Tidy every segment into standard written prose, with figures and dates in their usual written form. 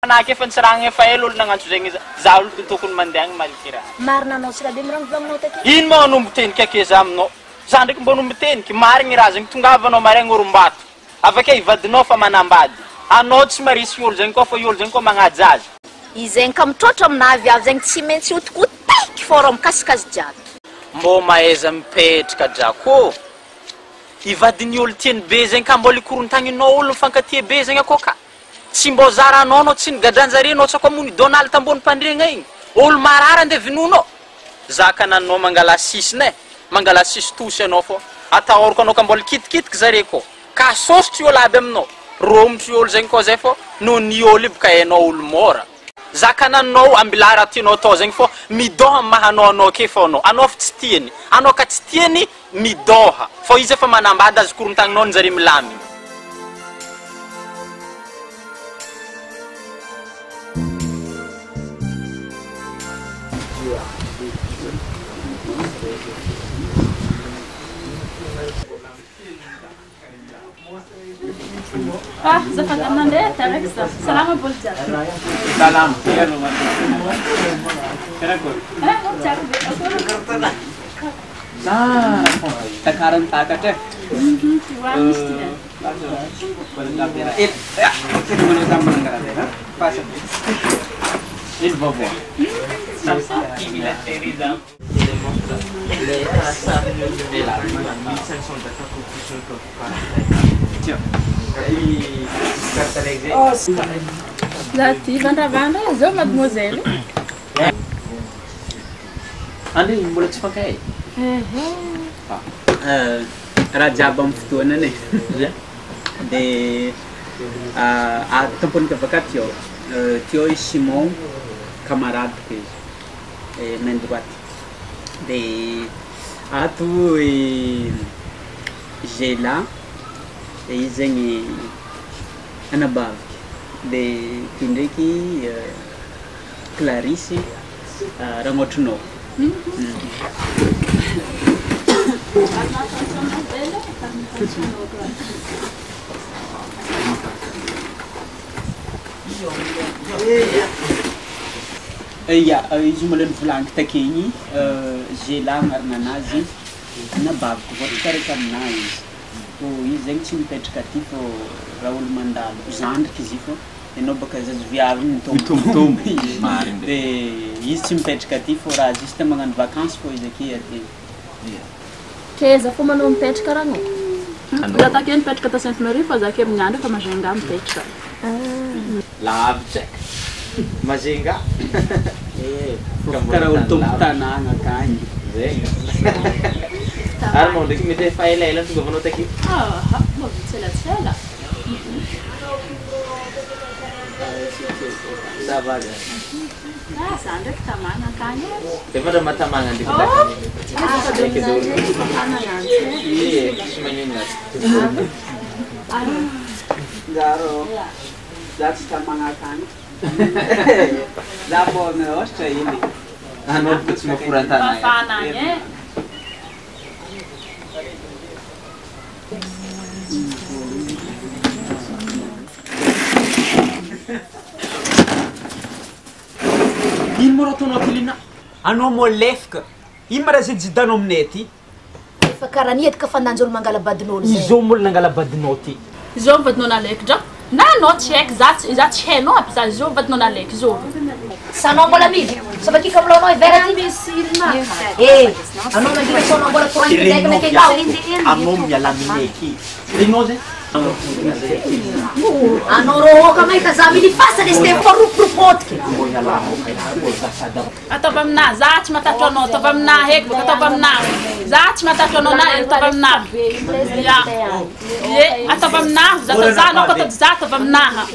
Anak efa ntsiragna efa elo olo nagnantso zegny za olo tokony mandeha agny malkira. Marina anao tsy raha be mirangova aminao taky. Ino moa anombo teniky ake za aminao? Za ndraiky mbo anombo teniky marigny raha zegny tongavanao maregny orombato. Avake ivadinao fa manambady. Anao tsy marisy olo zegny koa fa olo zegny koa magnajaja. Izegny ka mitrotro aminavy avy zegny tsy maintsy otikotiky fôra mikasikazy jiaby. Mbo mahaiza mipetraka drako. Ivadiny olo tiany be zegny ka mbola ikorontaninao olo mifankatia be zegny akao ka. Tsy mbo zaranao tsy nigadranjare anao tsako amony Donald tambony pandregna igny. Olo marara ande vinuno. Zaka nanao mangala sisine, mangala sis tosy anao fô. Atahoriko anao ka mbola kitikitiky zare ko. Ka sosotry olo aby aminao. Romotry olo zegny koa zay fô no ni olo ibka hainao olo mora. Zaka nanao ambilara tianao atao zegny fô midoha mahanao anao ke fô anao. Anao tsy tiany. Anao ka tsy tiany midoha. Fô izy efa manambady azy korontaninao nzare milamy. Ah, zafat amnande tarek salama bolja. Salam. Nah, takaran takatnya. Zati vandravandra zao mademoiselle. Andi mulai cepat kayak. Raja bam fotoana ne. De a tampon ka vakatio. Tio Simon camarade que main droite. De atu j'ai là izeng anabag de tindeki Clarice Ramotno. Iya, izumalan pulang kita kini, jela marnanazi, nabab, buat karikan nais. Oh, izeng simpetikatif Raul Mandal, zandr kizifo, eno baka viavy mitombo. De izy tsy mipetrakatif raha juste magnano vacances fô izy aky aty. Keza fô manao mipetraka raha no. Za take mipetraka ta Sainte-Marie fa za ke amin'ny andro fa Majunga mipetraka. Lavitra. Majunga. Karaha olo tombo tanàna akagny. Zegny. Ary mo ndraiky mety efa elaela tonga vanao taky. Mbô tselatsela. Ça va. Za ndraiky tamana akagny. Efa ra matamagna ndraiky taky. Tsy magnino. Zaro. Za tsy tamagna akagny. Za mbô naostra iny. Anao tsy maforantana. Fanagny. Ino mo raha ataonao Pilina? Anao mo lefaka. Ino ma raha zay jidanao aminay aty? Efa karaha ny edika fa nanjolo mangala badin'olo zay. Izo mo nangala badinao ty. Zao vadinao nalaiky dra. Na anao tsy haiko za tsy hainao aby za zao vadinao nalaiky zao. Sanao mbola mivy. Sabaki ka mbola anao ivera ty. Anao mandika sonao mbola courant direct na kay Anao miala aminay aky. Renao zay? Anao roho ka may kazami ni fasa desse tempo rupotki. Ataova aminahy za tsy matatro anao ataova aminahy heky baka ataova aminahy za tsy matatro anao na ataova aminahy ataova aminahy za anao koa atao za ataova aminahy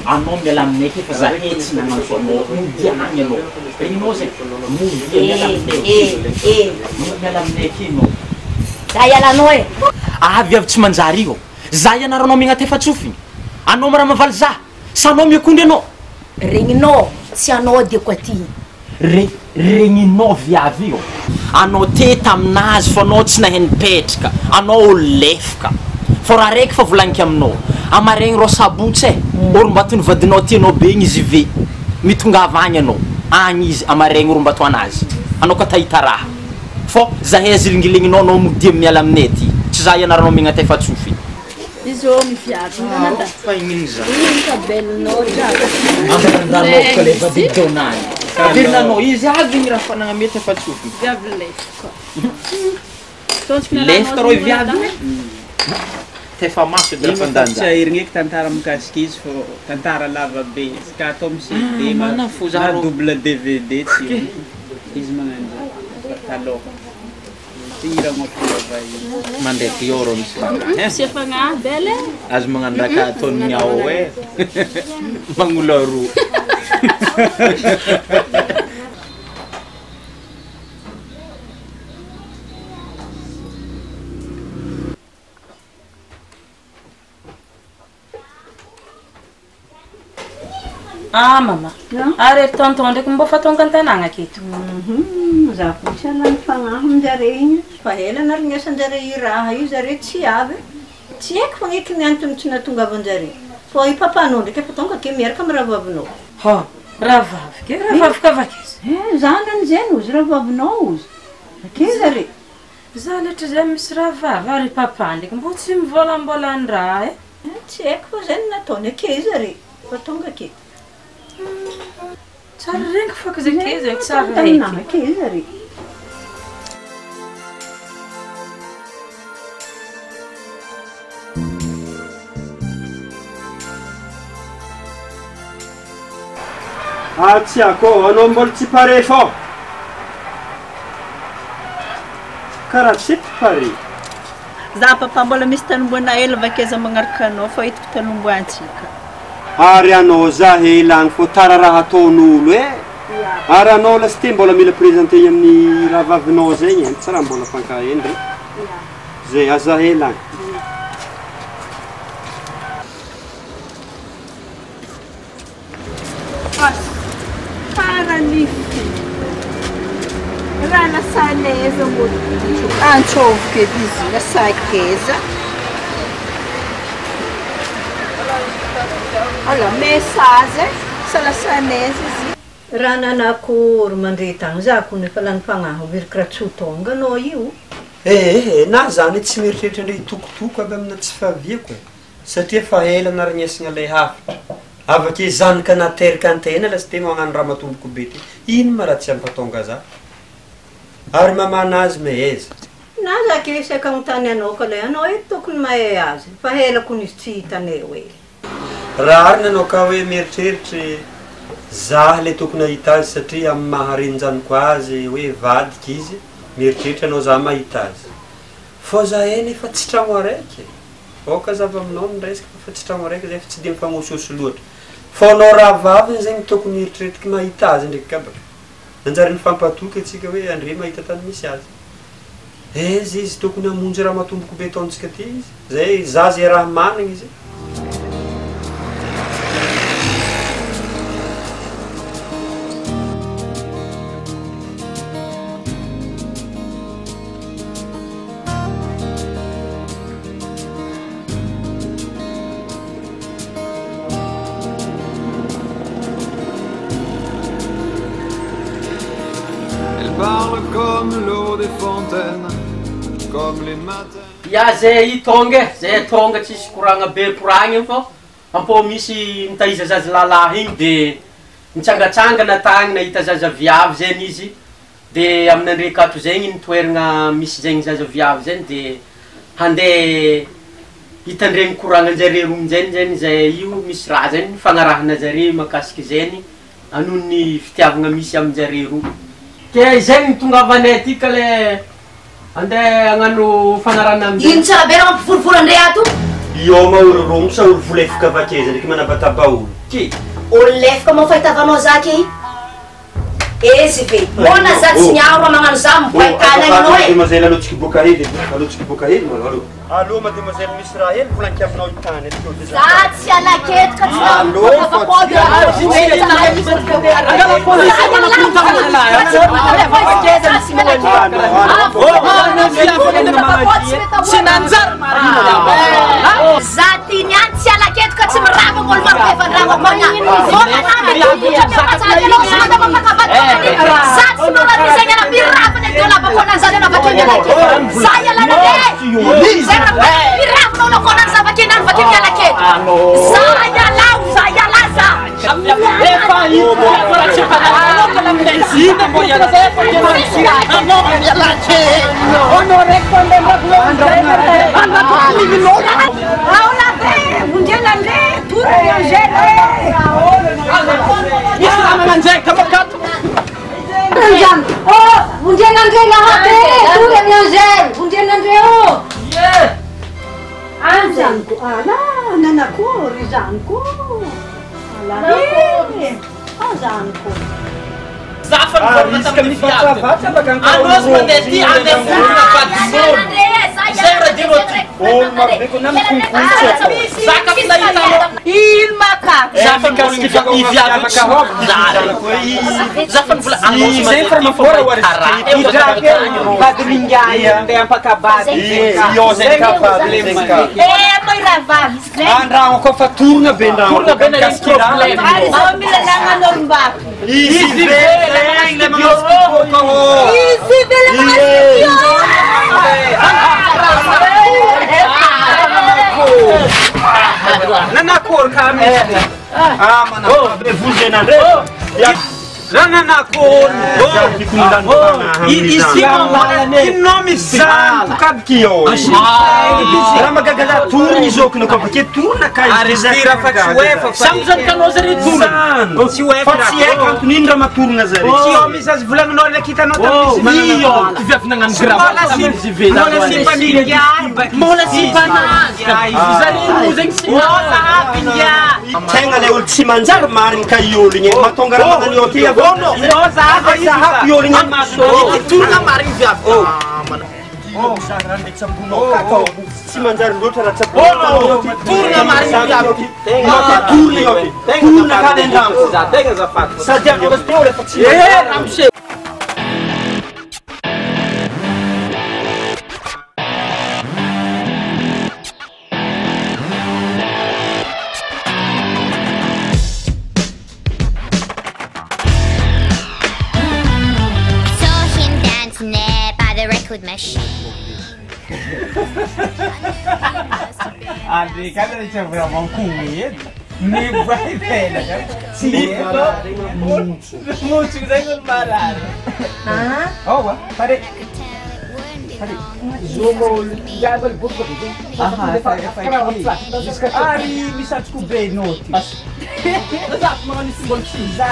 Anao miala aminay aky fa za hetsy nagnantso anao mondia agny anao. Renao zay mondia miala aminay aky anao. Za ialanao e. Avy tsy manjary io. Za ianaranao miagnaty efa-tsofigny. Anao mara mavaly za. Sa anao miakondry anao. Regninao tsy anao diako aty. regninao viavy io anao teta aminazy fa anao tsy nahay nipetraka anao olo lefaka fa raha raiky fa volagniko aminao amaregny ro sabotsy orombatony vadinao tianao be igny izy ve mitongava agny anao agny izy amaregny orombato anazy anao ka tahita raha fô zahay zilingiligninao anao mody miala aminay aty tsy za ianaranao megna tay fa tsofy izy ô miviavy nanata fa igny za kabelinao amarandanao ka le vadidonany virinanao izy avy igny raha fanagna mety fa tsofy viavy lefaka lefaka rô viavy tefa maso tsy drafandanja ahirigny eky tantara mikasika izy fô tantara lava be izy ka atao misy mana fo za rô double DVD tsy izy magnano taloha tiragna fova izy mandeha Dior misy raha sy efagna bele azo magnano raha ka ataony ao magnola roa Ah mama. Are tonton ndraiky mba fa tonga an-tanàgna aketo. Za ko tsy alany fagnahy aminjare igny fa ela narignesanjare i raha io zare tsy avy tsy haiko fagnaiky ny antony tsy nahatongavanjare fô i papanao ndraiky efa tonga ke miaraka amy rahavavinao Ho, rahavavy ke rahavavy kavakeza. za ndan'izany ozy rahavavinao ozy ake zare Za letra zay misy rahavavy ary papa ndraiky mbo tsy mivolambolany raha tsy haiko fa zany nataony ake zare fa tonga ake Tsara regny fa kazakeza tsara tanàna heky. ake zare Tsy ako, anao mbola tsy pare fô. Karaha tsy pare. za papa mbola misy tanomboana ela vakeza magnaraka anao fa hitako tanomboantsika Ary anao za helany fô tara raha ataon'olo Ary anao lasy mbola mila présenté amin'ny raha vavinao zegny tsy raha mbola fankahendry zay aza helany Paranify. Raha nasaleza moa antsovy izy nasakeza. Ala message salasaneza izy. Raha nanakory mandretagny za ko nefa lany fagnahy virika ratsotonga anao io. na zany tsy mieritreritra ndre hitokotoko aby amina tsy fahaviako satria fa ela narignesagna lay hafitra avake zanaka nateraka antena lasy te magnano raha matomboko be ty ino ma raha tsy ampatonga za ary mamanazy meheza Na za ke saka agnontany anao ka lay anao eto tokony mahay azy fa helako nisy tsy hitanay hoe raha ary nanao ka hoe mieritreritra za le tokony ahita azy satria amin'ny maharenjaniko azy hoe vadika izy mieritreritra anao za mahita azy fô za nefa tsy tragno araiky oka zava aminao nyresaka fa tsy tragno araiky zay fa tsy de mifagnososy loatra fô anao raha vaviny zegny tokony mieritreritiky mahita azy ndraiky kabaka nanjary nifampatoky atsika hoe andre mahita tany misy azy eza izy tokony hamonjy raha matomboko be taontsika ty izy zay za zay raha managna izy Ya zay tonga tsisy koragna be poragna fô ampô misy mitaiza zaza lalahy igny de mitsangatsangana tagny nahita zaza viavy zegny izy de amin'andre kato zegny nitoeragna misy zegny zaza viavy zegny de handeha hitandregny koragna anjare romonjeny zegny zay io misy raha zegny fagnarahana zare makasiky zegny anony fitiavagna misy aminjare roa ke zegny tongavanay aty ka le andeha agnano fanarana Ino aminjay tsara be raha mampivorivory andre ato? io maororomo sa olo volefika avakeza ndraiky manabataba olo ty Olo lefaka moa fahitavanao za ke? Ezive, bona za tsy miaro magnano za mibaitana hoe. Mademoiselle alotsika boka hely, alotsika boka hely malo. Allô mademoiselle misy raha hely volanky aminao itany eto déjà. Za tsy alaketika tsy za tiniany tsy alaketika tsy mirava olo mampifandrava konya. Za tsy manamizegny ana miravana teo lavakona zany ana vakeny alakety. Za ialana le. Miravana olo kona zavakeny ana vakeny alakety. Za ialao, za ialaza. Nanakory zaniko. Zaniko. Zafa mivorona tamin'ny fiavy. Anosy mandeha ty andeha forona vadisolo. Zay raha diro ty. Olo mabeko na mikonkontsy. Zaka filahitanao. Il maka. Zafa mivorona ty iviavy zafa mivola anosy mandeha ty fomba karaha. Badringaya andeha ampakabady. Io zay kabady. Noi ravavy. Andragno koa fa torona be andragno. Torona be na misy problème. Ao milalagna an'olombako. Izy ve le manosiko ho. Izy ve le manosiko. Nanakory kami. Mana. Be vous nandre. Nanakory. Ici in nome Santo Cabquio. Raha magagala torona izoko na kopa ke torona kai. Aristira fa tsy hoe Samzan kanao zare torona. Tsy hoe Fa tsy haiko anton'iny raha matorona zare. Tsy misy azy volagninao le kitanao tamin'izy. Iyo, tivy nagnano grava tamin'izy ve. Mola simpaningay. Mola simpanazy. Zare io zegny sy Tegna le olo tsy manjary mariny ka olo igny. Matonga raha magnano io ty avono. Sahako olo igny. torona mariny viavy. Raha ndraiky tsambonao kakao. Tsy manjary loatra raha tsambonao. Torona mariny viavy. Torona io ty. Torona ka andragno. Tegna zafady. Sady amin'ny teo le fa tsy. Record machine. Andrei, cada vez que eu vou com medo, me vai ver, sim, muito grande parar. Oh, pare. Zomo, já vou por aqui. Ari, me sabe descobrir noite. Exato, mas não se precisa.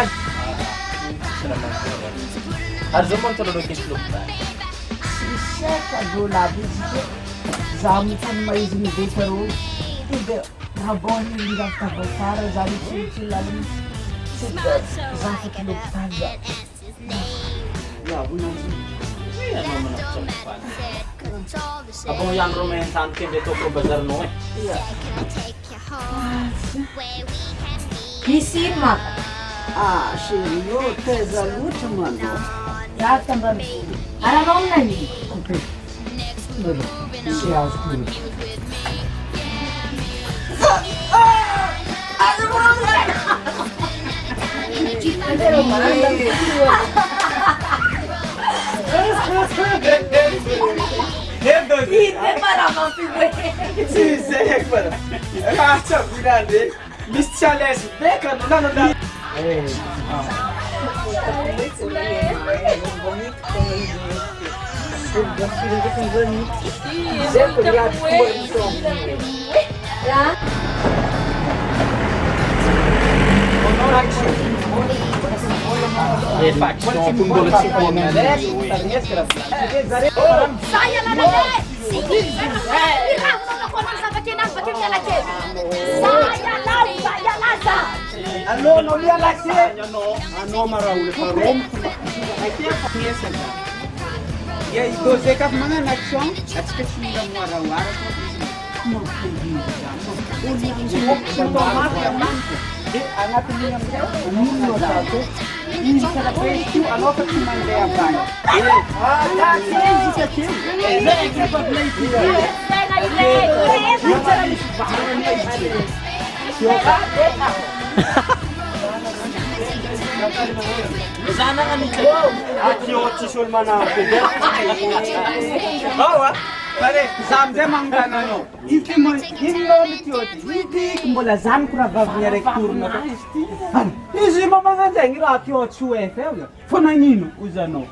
As eu controlo do que é Seca do lado zamu kan mais me deixou tudo na boa ele já tá voltando já me senti lá no já fica no tanga ya bulan iya mama nak cepat abang yang romantan kende toko bazar no iya piscina cheio teza luta mano já também ara não nani Saya lah nak. Allora non li alla chiesa. No, ma Raul fa rompo. Ya itu saya kan mana nak song, asyik sudah muara-muara tu. Mau pergi sana. Ulang semua yang mampu. Anak ini yang minum satu. Ini cara itu anak tu mana yang banyak. Tak sih jika sih. Saya ikut play tu. Sana kan itu. Aki sul mana beda. Bawa. Pare zamze mangana no. Iti mo hinno nitioti. Iti mbola zam kura bavnya rekturno. Izi mama nganja ngira atio chue fega. Fona nino uzano.